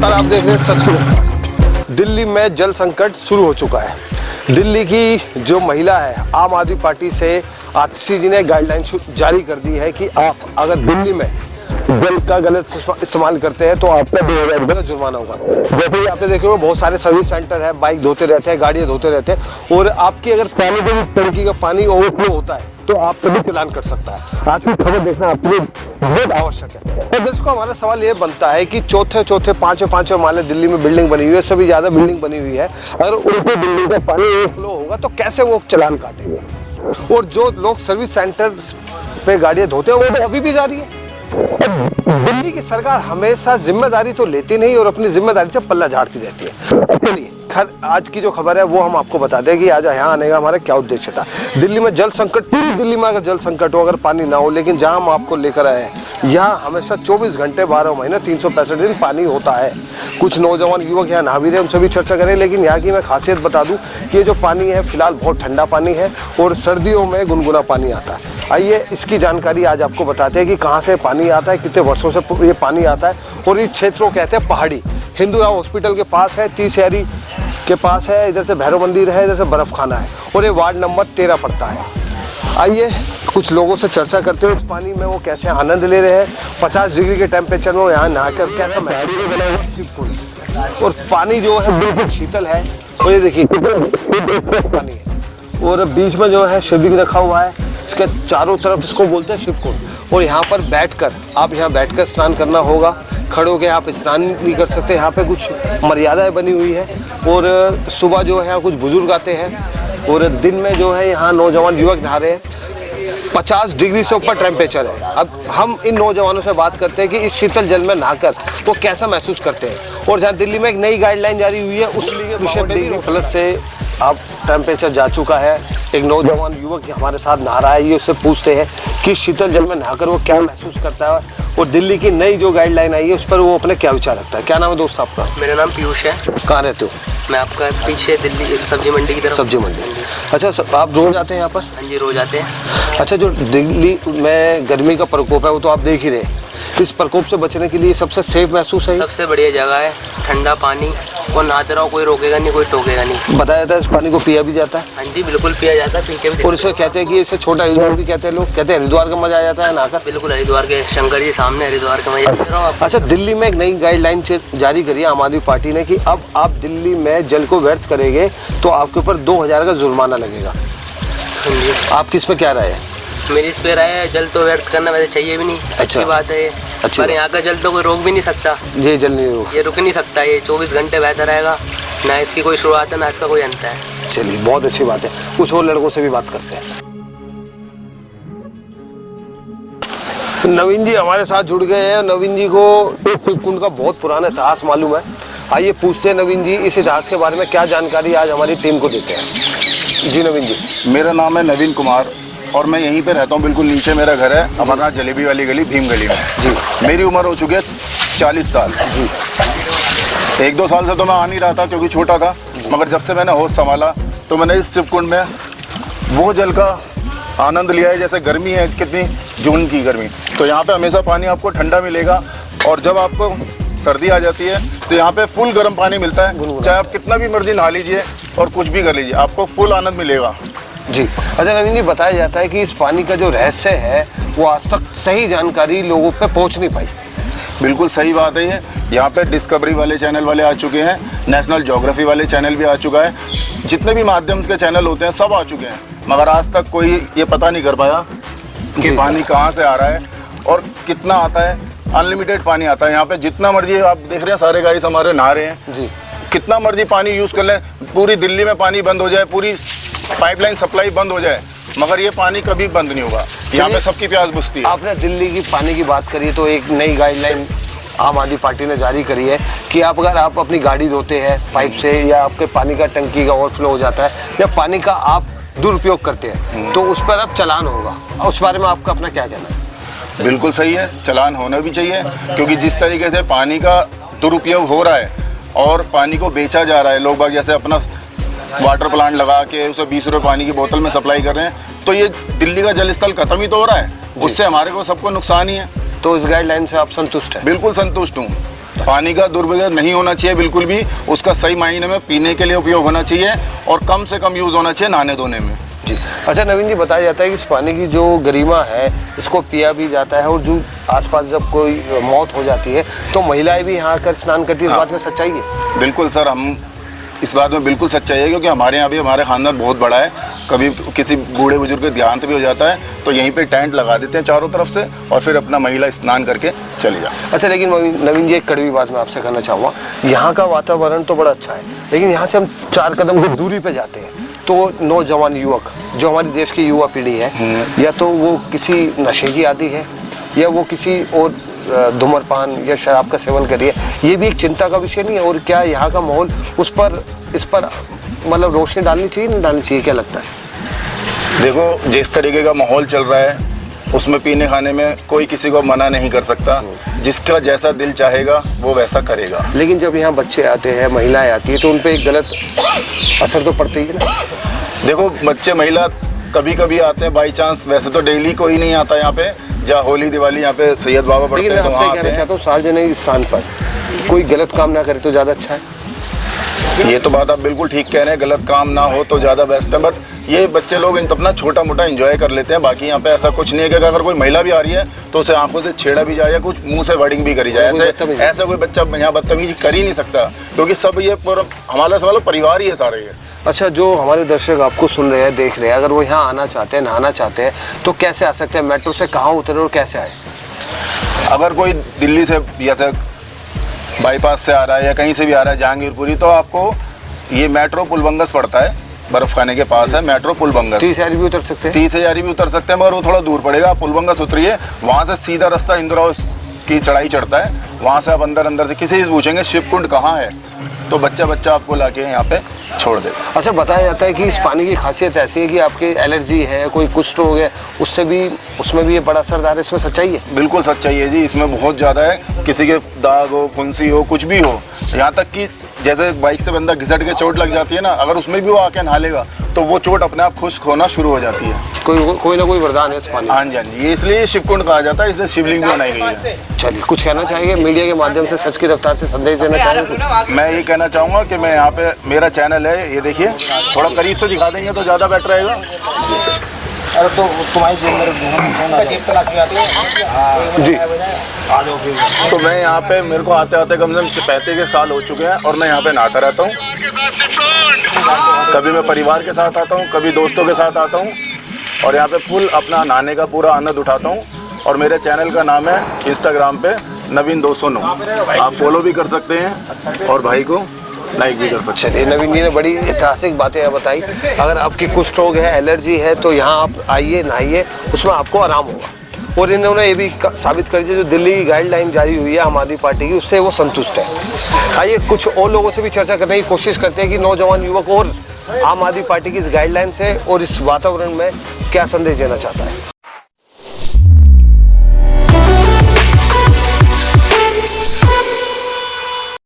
और आप देख रहे हैं सच में दिल्ली में जल संकट शुरू हो चुका है। दिल्ली की जो महिला है आम आदमी पार्टी से आतिशी जी ने गाइडलाइन जारी कर दी है कि आप अगर दिल्ली में जल का गलत इस्तेमाल करते हैं तो आपका 2000 रुपये का जुर्माना होगा। जैसे ही आपने देखे बहुत सारे सर्विस सेंटर है, बाइक धोते रहते हैं, गाड़ियाँ धोते रहते हैं और आपकी अगर पानी में टंकी का पानी ओवरफ्लो होता है तो आप कभी चालान कर सकता है। आज की खबर देखना आपके लिए बहुत आवश्यक है। और दोस्तों हमारा सवाल ये बनता है कि चौथे पांचवें माले दिल्ली में बिल्डिंग बनी हुई है, सभी ज़्यादा बिल्डिंग बनी हुई है, अगर उनकी बिल्डिंग का पानी ओवरफ्लो होगा तो कैसे वो चालान काटेंगे। और जो लोग सर्विस सेंटर पे गाड़ियाँ धोते हैं वो तो अभी भी जारी है। दिल्ली की सरकार हमेशा जिम्मेदारी तो लेती नहीं और अपनी जिम्मेदारी से पल्ला झाड़ती रहती है। चलिए आज की जो खबर है वो हम आपको बता दें कि आज यहाँ आने का हमारा क्या उद्देश्य था। दिल्ली में जल संकट, पूरी दिल्ली में अगर जल संकट हो, अगर पानी ना हो, लेकिन जहाँ हम आपको लेकर आए हैं यहाँ हमेशा 24 घंटे 12 महीने 365 दिन पानी होता है। कुछ नौजवान युवक यहाँ नहा भी रहे, उनसे भी चर्चा करें। लेकिन यहाँ की मैं खासियत बता दूँ कि ये जो पानी है फिलहाल बहुत ठंडा पानी है और सर्दियों में गुनगुना पानी आता है। आइए इसकी जानकारी आज आपको बताते हैं कि कहाँ से पानी आता है, कितने वर्षों से ये पानी आता है। और इस क्षेत्र को कहते हैं पहाड़ी। हिंदूराव हॉस्पिटल के पास है, तीसहरी के पास है, इधर से भैरव मंदिर है, इधर से बर्फ खाना है और ये वार्ड नंबर 13 पड़ता है। आइए कुछ लोगों से चर्चा करते हैं पानी में वो कैसे आनंद ले रहे हैं। 50 डिग्री के टेम्परेचर में यहाँ नहाकर कैसा महसूस। और पानी जो है बिल्कुल शीतल है और ये देखिए पानी है और बीच में जो है शिवलिंग रखा हुआ है, इसके चारों तरफ इसको बोलते हैं शिवकुंड। और यहाँ पर बैठकर आप यहाँ बैठकर स्नान करना होगा, खड़े होकर आप स्नान नहीं कर सकते। यहाँ पे कुछ मर्यादाएं बनी हुई है और सुबह जो है कुछ बुजुर्ग आते हैं और दिन में जो है यहाँ नौजवान युवक नहा रहे हैं। 50 डिग्री से ऊपर टेम्परेचर है। अब हम इन नौजवानों से बात करते हैं कि इस शीतल जल में नहाकर वो कैसा महसूस करते हैं। और जहाँ दिल्ली में एक नई गाइडलाइन जारी हुई है उस विषय पर प्लस से अब टेम्परेचर जा चुका है। एक नौजवान युवक हमारे साथ नहा रहा है, ये उससे पूछते हैं कि शीतल जल में नहाकर वो क्या महसूस करता है और दिल्ली की नई जो गाइडलाइन आई है उस पर वो अपने क्या विचार रखता है। क्या नाम है दोस्त आपका? मेरा नाम पीयूष है। कहाँ रहते हो? मैं आपका पीछे दिल्ली सब्जी मंडी की तरफ। सब्जी मंडी। अच्छा आप रोज आते हैं यहाँ पर? हाँ जी रोज आते हैं। अच्छा जो दिल्ली में गर्मी का प्रकोप है वो तो आप देख ही रहे हैं, इस प्रकोप से बचने के लिए सबसे सेफ महसूस है? सबसे बढ़िया जगह है, ठंडा पानी और नहाते रहो, कोई रोकेगा नहीं, कोई टोकेगा नहीं। बताया जाता है इस पानी को पिया भी जाता है? हाँ जी बिल्कुल पिया जाता है, पी के भी। और इसे कहते हैं कि इसे छोटा हरिद्वार भी कहते हैं, लोग कहते हैं हरिद्वार का मजा आ जाता है नहाकर। बिल्कुल हरिद्वार के शंकर जी सामने हरिद्वार का मजा। अच्छा दिल्ली में एक नई गाइडलाइन जारी करी है आम आदमी पार्टी ने कि अब आप दिल्ली में जल को व्यर्थ करेंगे तो आपके ऊपर 2000 का जुर्माना लगेगा। हाँ जी आप किस पे क्या राय है? मेरी इस पे राय है जल तो व्यर्थ करना वैसे चाहिए भी नहीं। अच्छी बात है ये। पर यहाँ का जल तो कोई रोक भी नहीं सकता। जी जल नहीं रोक, ये रुक नहीं सकता, ये 24 घंटे बहता रहेगा, ना इसकी कोई शुरुआत है ना इसका कोई अंत है। चलिए बहुत अच्छी बात है। कुछ और लड़कों से भी बात करते हैं। नवीन जी हमारे साथ जुड़ गए हैं। नवीन जी को शिवकुंड का बहुत पुराना इतिहास मालूम है। आइए पूछते हैं नवीन जी इस इतिहास के बारे में क्या जानकारी आज हमारी टीम को देते हैं। जी नवीन जी। मेरा नाम है नवीन कुमार और मैं यहीं पे रहता हूँ, बिल्कुल नीचे मेरा घर है, अमरनाथ जलेबी वाली गली, भीम गली में। जी मेरी उम्र हो चुकी है 40 साल। जी 1-2 साल से तो मैं आ नहीं रहा था क्योंकि छोटा था, मगर जब से मैंने होश संभाला तो मैंने इस शिवकुंड में वो जल का आनंद लिया है। जैसे गर्मी है कितनी, जून की गर्मी, तो यहाँ पे हमेशा पानी आपको ठंडा मिलेगा। और जब आपको सर्दी आ जाती है तो यहाँ पे फुल गर्म पानी मिलता है, चाहे आप कितना भी मर्जी नहा लीजिए और कुछ भी कर लीजिए, आपको फुल आनंद मिलेगा। जी अच्छा नवीन जी बताया जाता है कि इस पानी का जो रहस्य है वो आज तक सही जानकारी लोगों पे पहुंच नहीं पाई। बिल्कुल सही बात है। ये यहाँ पे डिस्कवरी वाले चैनल वाले आ चुके हैं, नेशनल ज्योग्राफी वाले चैनल भी आ चुका है, जितने भी माध्यम के चैनल होते हैं सब आ चुके हैं, मगर आज तक कोई ये पता नहीं कर पाया कि पानी कहाँ से आ रहा है और कितना आता है। अनलिमिटेड पानी आता है यहाँ पे, जितना मर्जी आप देख रहे हैं सारे गाइस हमारे नहा रहे हैं जी, कितना मर्जी पानी यूज़ कर लें, पूरी दिल्ली में पानी बंद हो जाए, पूरी पाइपलाइन सप्लाई बंद हो जाए, मगर ये पानी कभी बंद नहीं होगा। यहाँ पे सबकी प्यास बुझती है। आपने दिल्ली की पानी की बात करी तो एक नई गाइडलाइन आम आदमी पार्टी ने जारी करी है कि अगर आप अपनी गाड़ी धोते हैं पाइप से या आपके पानी का टंकी का ओवरफ्लो हो जाता है या पानी का आप दुरुपयोग करते हैं तो उस पर अब चालान होगा। उस बारे में आपका अपना क्या कहना है? बिल्कुल सही है, चालान होना भी चाहिए, क्योंकि जिस तरीके से पानी का दुरुपयोग हो रहा है और पानी को बेचा जा रहा है, लोग बाग जैसे अपना वाटर प्लांट लगा के उसे 20 रुपये पानी की बोतल में सप्लाई कर रहे हैं, तो ये दिल्ली का जल स्थल खत्म ही तो हो रहा है, उससे हमारे को सबको नुकसान ही है। तो इस गाइडलाइन से आप संतुष्ट हैं? बिल्कुल संतुष्ट हूँ। पानी का दुर्व्यवहार नहीं होना चाहिए बिल्कुल भी, उसका सही मायने में पीने के लिए उपयोग होना चाहिए और कम से कम यूज़ होना चाहिए नहाने धोने में जी। अच्छा नवीन जी, बताया जाता है कि इस पानी की जो गरिमा है इसको पिया भी जाता है और जो आसपास जब कोई मौत हो जाती है तो महिलाएं भी यहाँ आकर स्नान करती है, इस बात में सच्चाई है? बिल्कुल सर, हम इस बात में बिल्कुल सच्चाई है, क्योंकि हमारे यहाँ भी हमारे खानदान बहुत बड़ा है। कभी किसी बूढ़े बुजुर्ग का देहांत भी हो जाता है तो यहीं पे टेंट लगा देते हैं चारों तरफ से और फिर अपना महिला स्नान करके चली जाए। अच्छा, लेकिन नवीन जी एक कड़वी बात मैं आपसे करना चाहूँगा, यहाँ का वातावरण तो बड़ा अच्छा है, लेकिन यहाँ से हम 4 कदम की दूरी पे जाते हैं तो नौजवान युवक जो हमारे देश की युवा पीढ़ी है, या तो वो किसी नशे की आदी है या वो किसी और धूम्रपान या शराब का सेवन करिए, ये भी एक चिंता का विषय नहीं है? और क्या यहाँ का माहौल इस पर मतलब रोशनी डालनी चाहिए नहीं डालनी चाहिए, क्या लगता है? देखो, जिस तरीके का माहौल चल रहा है उसमें पीने खाने में कोई किसी को मना नहीं कर सकता, जिसका जैसा दिल चाहेगा वो वैसा करेगा। लेकिन जब यहाँ बच्चे आते हैं, महिलाएं आती है तो उन पर एक गलत असर तो पड़ता ही है ना? देखो, बच्चे महिला कभी कभी आते हैं बाई चांस, वैसे तो डेली कोई नहीं आता यहाँ पे। जहाँ होली दिवाली यहाँ पे सैयद बाबा पढ़ते हैं तो वहाँ आते हैं। कहना चाहता हूँ सार्वजनिक स्थान पर कोई गलत काम ना करे तो ज़्यादा अच्छा है। ये तो बात आप बिल्कुल ठीक कह रहे हैं, गलत काम ना हो तो ज़्यादा बेस्ट है। बट ये बच्चे लोग अपना छोटा मोटा एंजॉय कर लेते हैं, बाकी यहाँ पे ऐसा कुछ नहीं है कि अगर कोई महिला भी आ रही है तो उसे आंखों से छेड़ा भी जाए या कुछ मुंह से वर्डिंग भी करी जाए, ऐसा कोई बच्चा यहाँ बदतमीजी कर ही नहीं सकता, क्योंकि सब ये हमारा परिवार ही है सारे ये। अच्छा, जो हमारे दर्शक आपको सुन रहे हैं, देख रहे हैं, अगर वो यहाँ आना चाहते हैं, नहाना चाहते हैं तो कैसे आ सकते हैं? मेट्रो से कहाँ उतरे और कैसे आए? अगर कोई दिल्ली से जैसे बाईपास से आ रहा है या कहीं से भी आ रहा है जहांगीरपुरी, तो आपको ये मेट्रो पुलबंगस पड़ता है, बर्फ खाने के पास है मेट्रो पुलबंगस। 30 हज़ारी भी उतर सकते हैं? 30 हज़ारी भी उतर सकते हैं, मगर वो थोड़ा दूर पड़ेगा। आप पुलबंगस उतरिए, वहाँ से सीधा रास्ता इंदिरा हाउस की चढ़ाई चढ़ता है, वहाँ से आप अंदर से किसी से पूछेंगे शिवकुंड कहाँ है तो बच्चा आपको लाके यहाँ पे छोड़ देगा। अच्छा, बताया जाता है कि इस पानी की खासियत ऐसी है कि आपके एलर्जी है, कोई कुष्ठ रोग है, उसमें भी ये बड़ा असरदार है, इसमें सच्चाई है? बिल्कुल सच्चाई है जी, इसमें बहुत ज़्यादा है। किसी के दाग हो, फुंसी हो, कुछ भी हो, यहाँ तक कि जैसे बाइक से बंदा घिसट के चोट लग जाती है ना, अगर उसमें भी वो आके नहा लेगा तो वो चोट अपने आप खुश्क होना शुरू हो जाती है। कोई ना कोई वरदान है इस पानी? हाँ जी, हाँ जी, ये इसलिए शिवकुंड कहा जाता है, इसलिए शिवलिंग बनाई गई है। चलिए, कुछ कहना चाहेंगे मीडिया के माध्यम से, सच की रफ्तार से संदेश देना चाहेंगे? मैं ये कहना चाहूँगा कि मैं यहाँ पे, मेरा चैनल है, ये देखिए, थोड़ा करीब से दिखा देंगे तो ज़्यादा बेटर रहेगा। अरे तो तुम्हारी जेब में तलाशी आती है जी। तो मैं यहाँ पे, मेरे को आते आते कम से कम 35 साल हो चुके हैं और मैं यहाँ पे नहाता रहता हूँ। कभी मैं परिवार के साथ आता हूँ, कभी दोस्तों के साथ आता हूँ और यहाँ पे फुल अपना नहाने का पूरा आनंद उठाता हूँ। और मेरे चैनल का नाम है इंस्टाग्राम पे नवीन 209, आप फॉलो भी कर सकते हैं और भाई को लाइक भी कर सकते हैं। चलिए, नवीन जी ने बड़ी ऐतिहासिक बातें बताई। अगर आपकी कुष्ठ रोग है, एलर्जी है तो यहाँ आप आइए, नहाइए, उसमें आपको आराम होगा। और इन्होंने ये भी साबित कर दिया, जो दिल्ली की गाइडलाइन जारी हुई है आम आदमी पार्टी की, उससे वो संतुष्ट है। आइए कुछ और लोगों से भी चर्चा करने की कोशिश करते हैं कि नौजवान युवक और आम आदमी पार्टी की इस गाइडलाइन से और इस वातावरण में क्या संदेश देना चाहता है।